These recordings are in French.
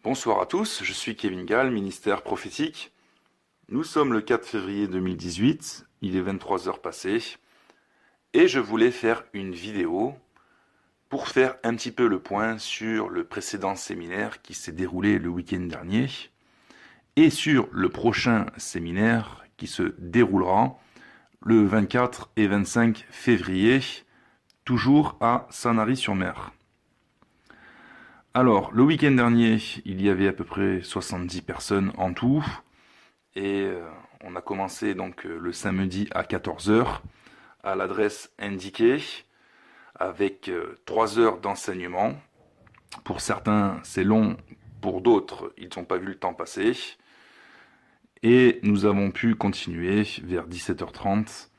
Bonsoir à tous, je suis Kevin Gall, ministère prophétique. Nous sommes le 4 février 2018, il est 23 heures passées, et je voulais faire une vidéo pour faire un petit peu le point sur le précédent séminaire qui s'est déroulé le week-end dernier, et sur le prochain séminaire qui se déroulera le 24 et 25 février, toujours à Sanary-sur-Mer. Alors, le week-end dernier, il y avait à peu près 70 personnes en tout, et on a commencé donc le samedi à 14 heures à l'adresse indiquée, avec 3 heures d'enseignement. Pour certains, c'est long, pour d'autres, ils n'ont pas vu le temps passer. Et nous avons pu continuer vers 17h30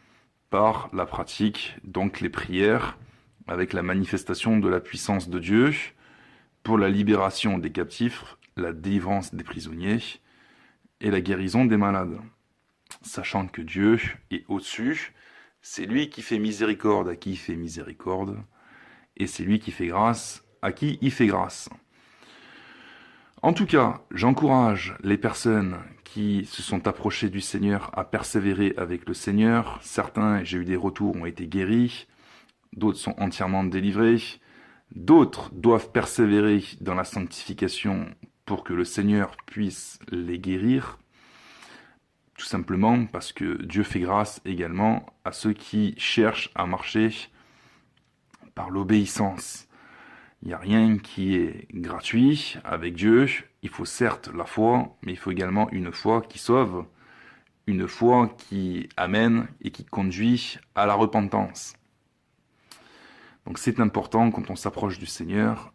par la pratique, donc les prières, avec la manifestation de la puissance de Dieu, pour la libération des captifs, la délivrance des prisonniers et la guérison des malades. Sachant que Dieu est au-dessus, c'est lui qui fait miséricorde à qui il fait miséricorde, et c'est lui qui fait grâce à qui il fait grâce. En tout cas, j'encourage les personnes qui se sont approchées du Seigneur à persévérer avec le Seigneur. Certains, j'ai eu des retours, ont été guéris, d'autres sont entièrement délivrés. D'autres doivent persévérer dans la sanctification pour que le Seigneur puisse les guérir, tout simplement parce que Dieu fait grâce également à ceux qui cherchent à marcher par l'obéissance. Il n'y a rien qui est gratuit avec Dieu. Il faut certes la foi, mais il faut également une foi qui sauve, une foi qui amène et qui conduit à la repentance. Donc c'est important quand on s'approche du Seigneur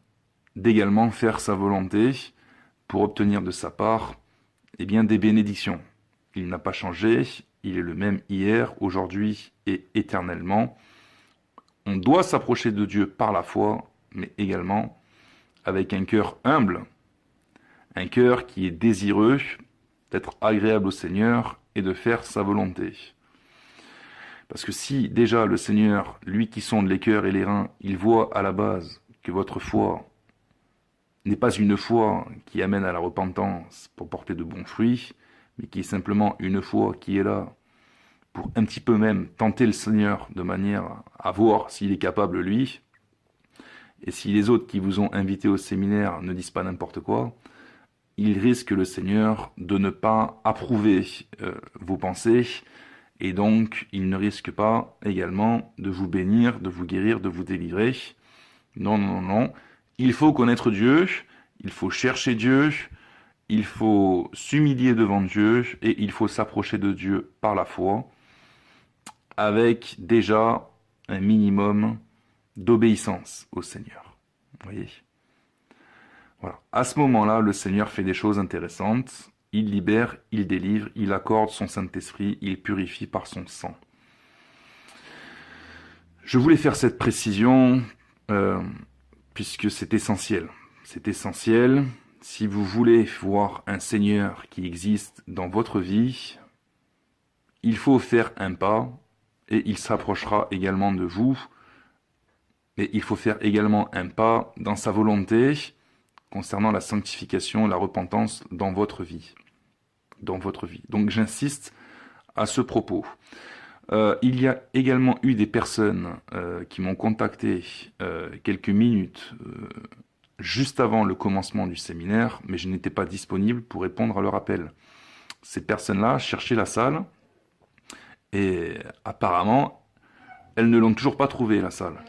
d'également faire sa volonté pour obtenir de sa part des bénédictions. Il n'a pas changé, il est le même hier, aujourd'hui et éternellement. On doit s'approcher de Dieu par la foi, mais également avec un cœur humble, un cœur qui est désireux d'être agréable au Seigneur et de faire sa volonté. Parce que si déjà le Seigneur, lui qui sonde les cœurs et les reins, il voit à la base que votre foi n'est pas une foi qui amène à la repentance pour porter de bons fruits, mais qui est simplement une foi qui est là pour un petit peu même tenter le Seigneur de manière à voir s'il est capable lui, et si les autres qui vous ont invité au séminaire ne disent pas n'importe quoi, il risque le Seigneur de ne pas approuver vos pensées, et donc il ne risque pas également de vous bénir, de vous guérir, de vous délivrer. Non, non, non. Il faut connaître Dieu, il faut chercher Dieu, il faut s'humilier devant Dieu, et il faut s'approcher de Dieu par la foi, avec déjà un minimum d'obéissance au Seigneur. Vous voyez ? Voilà. À ce moment-là, le Seigneur fait des choses intéressantes. Il libère, il délivre, il accorde son Saint-Esprit, il purifie par son sang. Je voulais faire cette précision puisque c'est essentiel. C'est essentiel. Si vous voulez voir un Seigneur qui existe dans votre vie, il faut faire un pas et il s'approchera également de vous. Et il faut faire également un pas dans sa volonté concernant la sanctification, la repentance dans votre vie. Dans votre vie. Donc j'insiste à ce propos. Il y a également eu des personnes qui m'ont contacté quelques minutes juste avant le commencement du séminaire, mais je n'étais pas disponible pour répondre à leur appel. Ces personnes-là cherchaient la salle et apparemment, elles ne l'ont toujours pas trouvée, la salle.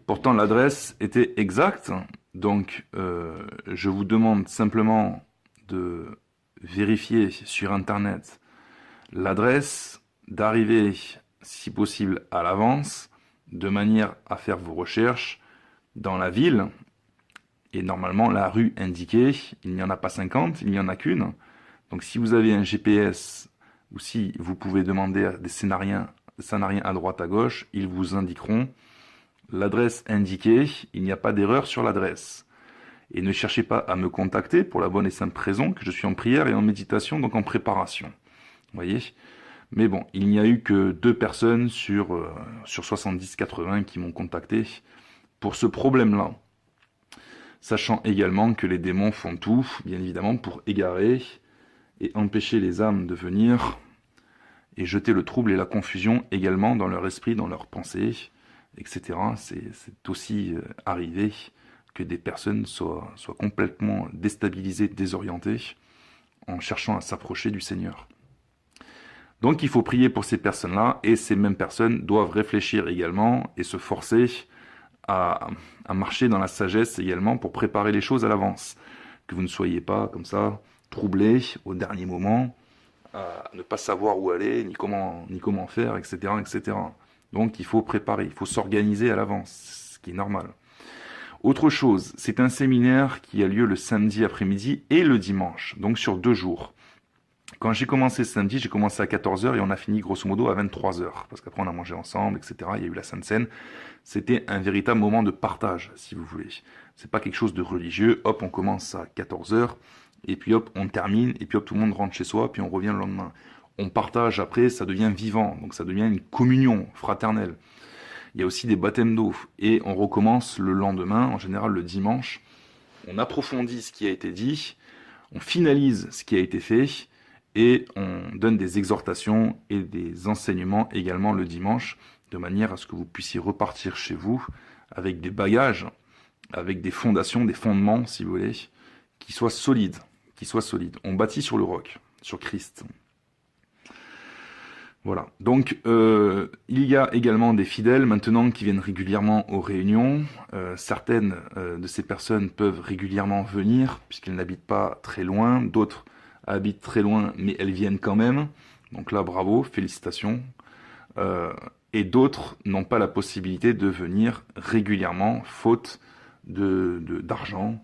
Pourtant, l'adresse était exacte, donc je vous demande simplement de vérifier sur Internet l'adresse, d'arriver, si possible, à l'avance, de manière à faire vos recherches dans la ville. Et normalement, la rue indiquée, il n'y en a pas 50, il n'y en a qu'une. Donc si vous avez un GPS, ou si vous pouvez demander à des Sanariens à droite à gauche, ils vous indiqueront l'adresse indiquée, il n'y a pas d'erreur sur l'adresse. Et ne cherchez pas à me contacter pour la bonne et simple raison que je suis en prière et en méditation, donc en préparation. Vous voyez ? Mais bon, il n'y a eu que 2 personnes sur 70-80 qui m'ont contacté pour ce problème-là. sachant également que les démons font tout, bien évidemment, pour égarer et empêcher les âmes de venir et jeter le trouble et la confusion également dans leur esprit, dans leurs pensées, etc. C'est aussi arrivé que des personnes soient complètement déstabilisées, désorientées, en cherchant à s'approcher du Seigneur. Donc il faut prier pour ces personnes-là, et ces mêmes personnes doivent réfléchir également et se forcer à marcher dans la sagesse également pour préparer les choses à l'avance. Que vous ne soyez pas comme ça troublés au dernier moment, à ne pas savoir où aller, ni comment faire, etc., etc. Donc il faut préparer, il faut s'organiser à l'avance, ce qui est normal. Autre chose, c'est un séminaire qui a lieu le samedi après-midi et le dimanche, donc sur 2 jours. Quand j'ai commencé samedi, j'ai commencé à 14h et on a fini grosso modo à 23h, parce qu'après on a mangé ensemble, etc. Il y a eu la Sainte Seine. C'était un véritable moment de partage, si vous voulez. C'est pas quelque chose de religieux, hop, on commence à 14h, et puis hop, on termine, et puis hop, tout le monde rentre chez soi, puis on revient le lendemain. On partage après, ça devient vivant, donc ça devient une communion fraternelle. Il y a aussi des baptêmes d'eau, et on recommence le lendemain, en général le dimanche. On approfondit ce qui a été dit, on finalise ce qui a été fait, et on donne des exhortations et des enseignements également le dimanche, de manière à ce que vous puissiez repartir chez vous avec des bagages, avec des fondations, des fondements, si vous voulez, qui soient solides, On bâtit sur le roc, sur Christ. Voilà. Donc, il y a également des fidèles maintenant qui viennent régulièrement aux réunions. Certaines de ces personnes peuvent régulièrement venir, puisqu'elles n'habitent pas très loin. D'autres habitent très loin, mais elles viennent quand même. Donc là, bravo, félicitations. Et d'autres n'ont pas la possibilité de venir régulièrement, faute d'argent.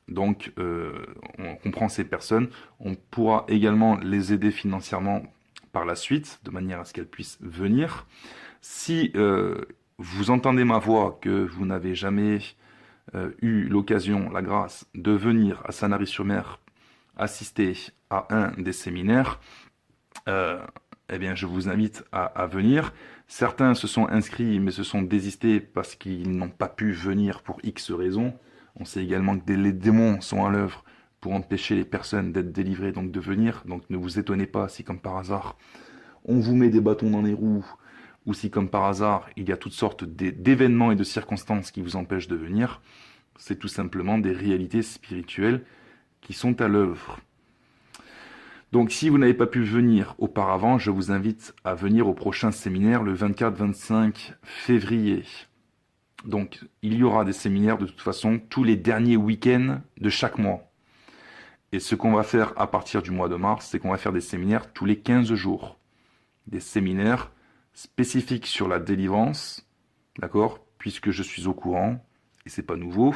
Donc, on comprend ces personnes. On pourra également les aider financièrement par la suite, de manière à ce qu'elles puissent venir. Si vous entendez ma voix, que vous n'avez jamais eu l'occasion, la grâce de venir à Sanary-sur-Mer assister à un des séminaires, eh bien, je vous invite à venir. Certains se sont inscrits, mais se sont désistés parce qu'ils n'ont pas pu venir pour X raisons. On sait également que les démons sont à l'œuvre pour empêcher les personnes d'être délivrées, donc de venir. Donc ne vous étonnez pas si, comme par hasard, on vous met des bâtons dans les roues, ou si, comme par hasard, il y a toutes sortes d'événements et de circonstances qui vous empêchent de venir. C'est tout simplement des réalités spirituelles qui sont à l'œuvre. Donc si vous n'avez pas pu venir auparavant, je vous invite à venir au prochain séminaire le 24-25 février. Donc il y aura des séminaires de toute façon tous les derniers week-ends de chaque mois. Et ce qu'on va faire à partir du mois de mars, c'est qu'on va faire des séminaires tous les 15 jours. Des séminaires spécifiques sur la délivrance, d'accord ? Puisque je suis au courant, et c'est pas nouveau,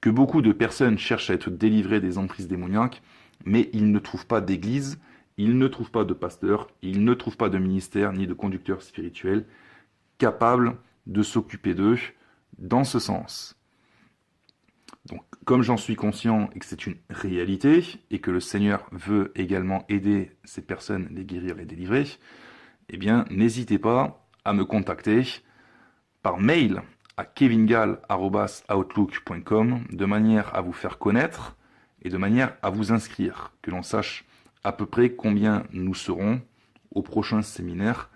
que beaucoup de personnes cherchent à être délivrées des emprises démoniaques, mais ils ne trouvent pas d'église, ils ne trouvent pas de pasteur, ils ne trouvent pas de ministère ni de conducteur spirituel capable de s'occuper d'eux dans ce sens. Donc, comme j'en suis conscient et que c'est une réalité, et que le Seigneur veut également aider ces personnes, les guérir, les délivrer, eh bien, n'hésitez pas à me contacter par mail à kevingal@outlook.com de manière à vous faire connaître et de manière à vous inscrire, que l'on sache à peu près combien nous serons au prochain séminaire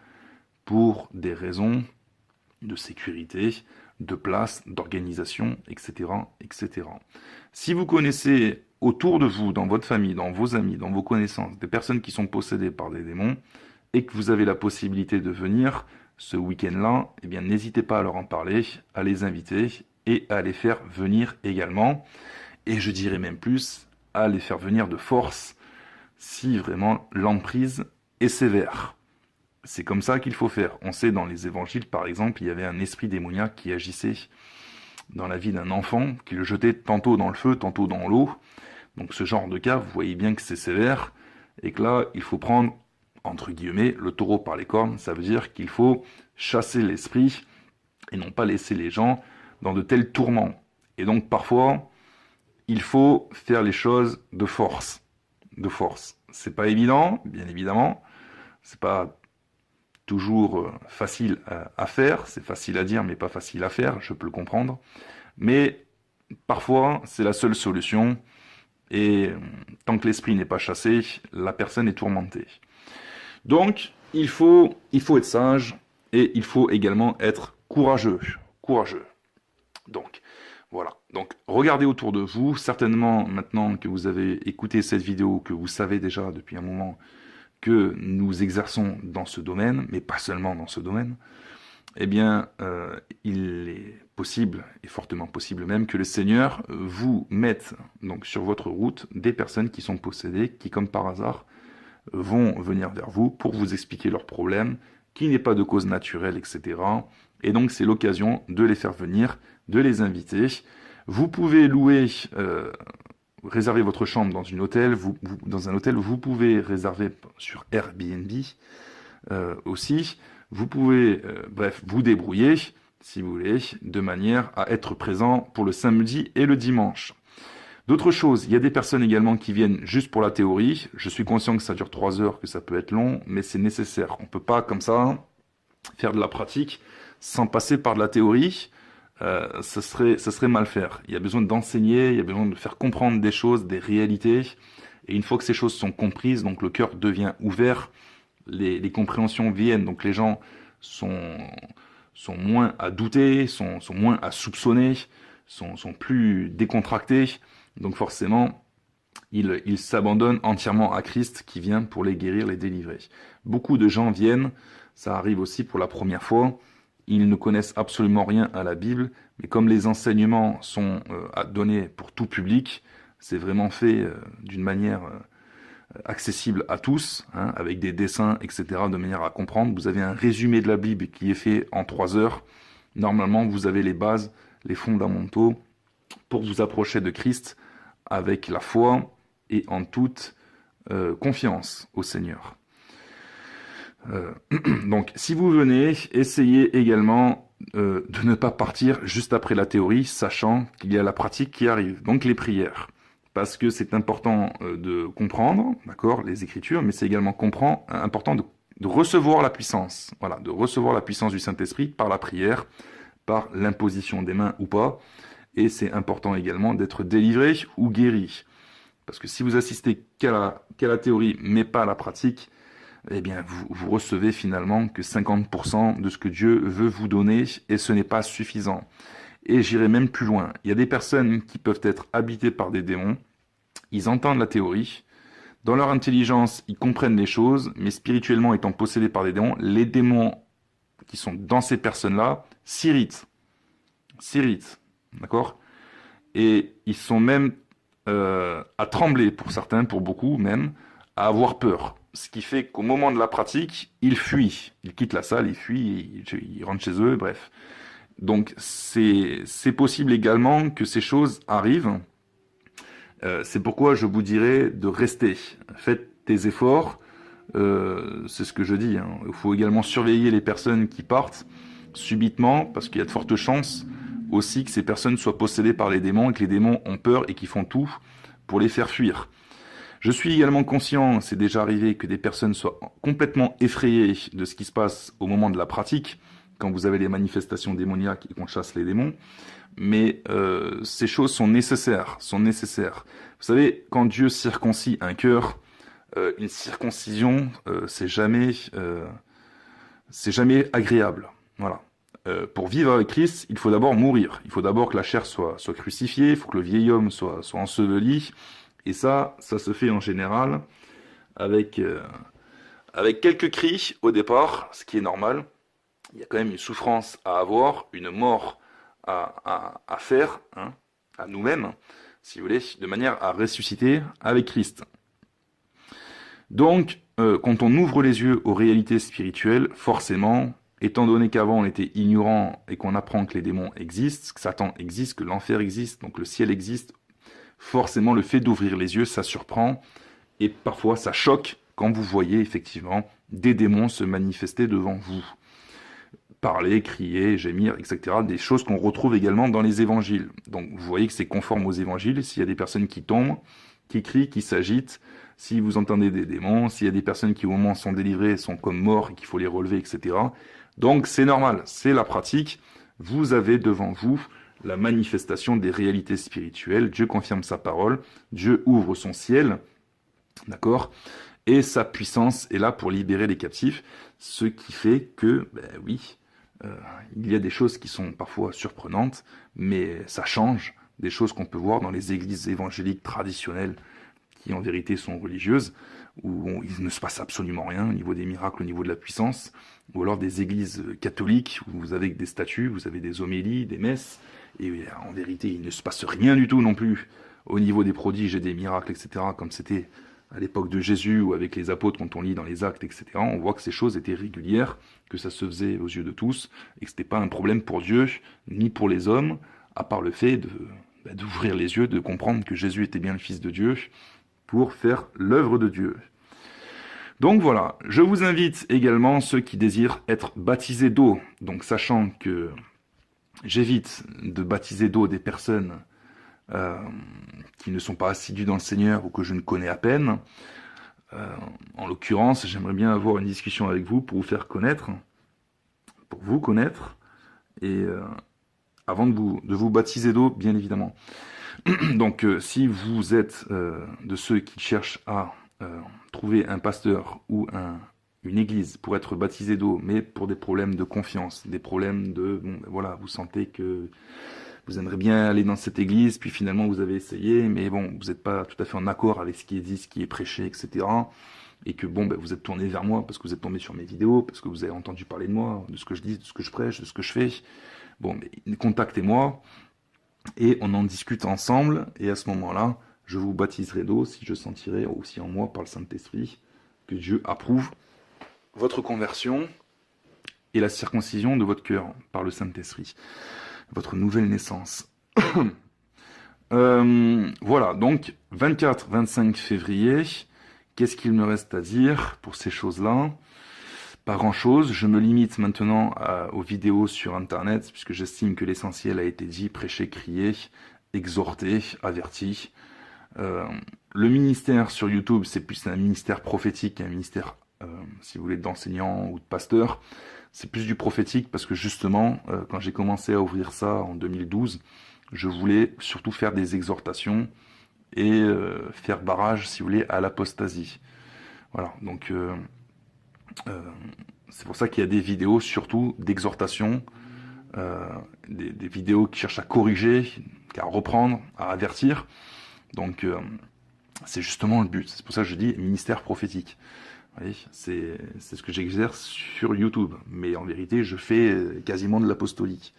pour des raisons de sécurité, de place, d'organisation, etc., etc. Si vous connaissez autour de vous, dans votre famille, dans vos amis, dans vos connaissances, des personnes qui sont possédées par des démons et que vous avez la possibilité de venir ce week-end-là, eh bien, n'hésitez pas à leur en parler, à les inviter et à les faire venir également. Et je dirais même plus, à les faire venir de force si vraiment l'emprise est sévère. C'est comme ça qu'il faut faire. On sait dans les évangiles, par exemple, il y avait un esprit démoniaque qui agissait dans la vie d'un enfant, qui le jetait tantôt dans le feu, tantôt dans l'eau. Donc ce genre de cas, vous voyez bien que c'est sévère, et que là, il faut prendre, entre guillemets, le taureau par les cornes. Ça veut dire qu'il faut chasser l'esprit, et non pas laisser les gens dans de tels tourments. Et donc parfois, il faut faire les choses de force. De force. C'est pas évident, bien évidemment. C'est pas toujours facile à faire. C'est facile à dire, mais pas facile à faire. Je peux le comprendre. Mais parfois, c'est la seule solution. Et tant que l'esprit n'est pas chassé, la personne est tourmentée. Donc, il faut être sage et il faut également être courageux. Courageux. Donc, voilà. Donc, regardez autour de vous. Certainement, maintenant que vous avez écouté cette vidéo, que vous savez déjà depuis un moment que nous exerçons dans ce domaine, mais pas seulement dans ce domaine, eh bien, il est possible, et fortement possible même, que le Seigneur vous mette donc sur votre route des personnes qui sont possédées, qui, comme par hasard, vont venir vers vous pour vous expliquer leurs problèmes, qu'il n'y ait pas de cause naturelle, etc. Et donc, c'est l'occasion de les faire venir, de les inviter. Vous pouvez louer, réserver votre chambre dans dans un hôtel, vous pouvez réserver sur Airbnb aussi. Vous pouvez, bref, vous débrouiller, si vous voulez, de manière à être présent pour le samedi et le dimanche. D'autres choses, il y a des personnes également qui viennent juste pour la théorie. Je suis conscient que ça dure 3 heures, que ça peut être long, mais c'est nécessaire. On ne peut pas, comme ça, faire de la pratique sans passer par de la théorie. Ça serait mal faire. Il y a besoin d'enseigner, il y a besoin de faire comprendre des choses, des réalités. Et une fois que ces choses sont comprises, donc le cœur devient ouvert, les compréhensions viennent, donc les gens sont moins à douter, sont moins à soupçonner, sont plus décontractés, donc forcément, ils s'abandonnent entièrement à Christ qui vient pour les guérir, les délivrer. Beaucoup de gens viennent, ça arrive aussi pour la première fois, ils ne connaissent absolument rien à la Bible, mais comme les enseignements sont à donner pour tout public, c'est vraiment fait d'une manière accessible à tous, hein, avec des dessins, etc., de manière à comprendre. Vous avez un résumé de la Bible qui est fait en 3 heures. Normalement, vous avez les bases, les fondamentaux pour vous approcher de Christ avec la foi et en toute confiance au Seigneur. Donc, si vous venez, essayez également de ne pas partir juste après la théorie, sachant qu'il y a la pratique qui arrive, donc les prières. Parce que c'est important de comprendre, d'accord, les Écritures, mais c'est également important de recevoir la puissance. Voilà, de recevoir la puissance du Saint-Esprit par la prière, par l'imposition des mains ou pas. Et c'est important également d'être délivré ou guéri. Parce que si vous assistez qu'à la théorie, mais pas à la pratique, eh bien, vous recevez finalement que 50% de ce que Dieu veut vous donner, et ce n'est pas suffisant. Et j'irai même plus loin. Il y a des personnes qui peuvent être habitées par des démons, ils entendent la théorie, dans leur intelligence, ils comprennent les choses, mais spirituellement étant possédés par des démons, les démons qui sont dans ces personnes-là s'irritent, d'accord? Et ils sont même à trembler pour certains, pour beaucoup même, à avoir peur. Ce qui fait qu'au moment de la pratique, ils fuient. Ils quittent la salle, ils fuient, ils rentrent chez eux, bref. Donc c'est possible également que ces choses arrivent. C'est pourquoi je vous dirais de rester. Faites des efforts. C'est ce que je dis. Hein. Il faut également surveiller les personnes qui partent subitement, parce qu'il y a de fortes chances aussi que ces personnes soient possédées par les démons et que les démons ont peur et qu'ils font tout pour les faire fuir. Je suis également conscient, c'est déjà arrivé, que des personnes soient complètement effrayées de ce qui se passe au moment de la pratique, quand vous avez les manifestations démoniaques et qu'on chasse les démons. Mais ces choses sont nécessaires, Vous savez, quand Dieu circoncit un cœur, une circoncision, c'est jamais agréable. Voilà. Pour vivre avec Christ, il faut d'abord mourir. Il faut d'abord que la chair soit crucifiée, il faut que le vieil homme soit enseveli. Et ça se fait en général avec quelques cris au départ, ce qui est normal. Il y a quand même une souffrance à avoir, une mort à faire, hein, à nous-mêmes, si vous voulez, de manière à ressusciter avec Christ. Donc, quand on ouvre les yeux aux réalités spirituelles, forcément, étant donné qu'avant on était ignorant et qu'on apprend que les démons existent, que Satan existe, que l'enfer existe, donc le ciel existe, forcément le fait d'ouvrir les yeux, ça surprend et parfois ça choque quand vous voyez effectivement des démons se manifester devant vous. Parler, crier, gémir, etc. Des choses qu'on retrouve également dans les évangiles. Donc vous voyez que c'est conforme aux évangiles. S'il y a des personnes qui tombent, qui crient, qui s'agitent, si vous entendez des démons, s'il y a des personnes qui au moment sont délivrées sont comme morts et qu'il faut les relever, etc. Donc c'est normal, c'est la pratique. Vous avez devant vous la manifestation des réalités spirituelles. Dieu confirme sa parole, Dieu ouvre son ciel, d'accord, et sa puissance est là pour libérer les captifs, ce qui fait que, ben oui, il y a des choses qui sont parfois surprenantes, mais ça change des choses qu'on peut voir dans les églises évangéliques traditionnelles, qui en vérité sont religieuses, où il ne se passe absolument rien au niveau des miracles, au niveau de la puissance, ou alors des églises catholiques, où vous avez des statues, vous avez des homélies, des messes, et en vérité il ne se passe rien du tout non plus au niveau des prodiges et des miracles, etc., comme c'était à l'époque de Jésus ou avec les apôtres quand on lit dans les actes, etc., on voit que ces choses étaient régulières, que ça se faisait aux yeux de tous, et que ce n'était pas un problème pour Dieu, ni pour les hommes, à part le fait d'ouvrir les yeux, de comprendre que Jésus était bien le Fils de Dieu, pour faire l'œuvre de Dieu. Donc voilà, je vous invite également ceux qui désirent être baptisés d'eau, donc sachant que j'évite de baptiser d'eau des personnes qui ne sont pas assidus dans le Seigneur ou que je ne connais à peine. En l'occurrence, j'aimerais bien avoir une discussion avec vous pour vous faire connaître, pour vous connaître, et avant de vous baptiser d'eau, bien évidemment. Donc, si vous êtes de ceux qui cherchent à trouver un pasteur ou une église pour être baptisé d'eau, mais pour des problèmes de confiance, des problèmes de, bon, ben voilà, vous sentez que vous aimeriez bien aller dans cette église, puis finalement vous avez essayé, mais bon, vous n'êtes pas tout à fait en accord avec ce qui est dit, ce qui est prêché, etc. Et que bon, ben, vous êtes tourné vers moi parce que vous êtes tombé sur mes vidéos, parce que vous avez entendu parler de moi, de ce que je dis, de ce que je prêche, de ce que je fais. Bon, mais contactez-moi et on en discute ensemble. Et à ce moment-là, je vous baptiserai d'eau si je sentirai aussi en moi par le Saint-Esprit que Dieu approuve votre conversion et la circoncision de votre cœur par le Saint-Esprit. Votre nouvelle naissance. Voilà, donc 24-25 février, qu'est-ce qu'il me reste à dire pour ces choses-là? Pas grand-chose, je me limite maintenant aux vidéos sur Internet, puisque j'estime que l'essentiel a été dit, prêché, crié, exhorté, averti. Le ministère sur YouTube, c'est plus un ministère prophétique, un ministère, si vous voulez, d'enseignant ou de pasteur. C'est plus du prophétique parce que justement, quand j'ai commencé à ouvrir ça en 2012, je voulais surtout faire des exhortations et faire barrage, si vous voulez, à l'apostasie. Voilà, donc c'est pour ça qu'il y a des vidéos surtout d'exhortation, des vidéos qui cherchent à corriger, à reprendre, à avertir. Donc c'est justement le but. C'est pour ça que je dis ministère prophétique. Oui, c'est ce que j'exerce sur YouTube, mais en vérité, je fais quasiment de l'apostolique.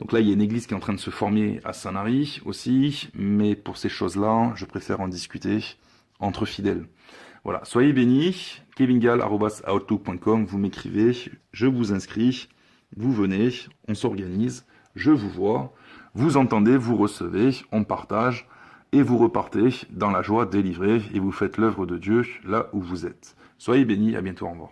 Donc là, il y a une église qui est en train de se former à Sanary aussi, mais pour ces choses-là, je préfère en discuter entre fidèles. Voilà, soyez bénis, kevingal@outlook.com, vous m'écrivez, je vous inscris, vous venez, on s'organise, je vous vois, vous entendez, vous recevez, on partage, et vous repartez dans la joie délivrée, et vous faites l'œuvre de Dieu là où vous êtes. Soyez bénis, à bientôt, au revoir.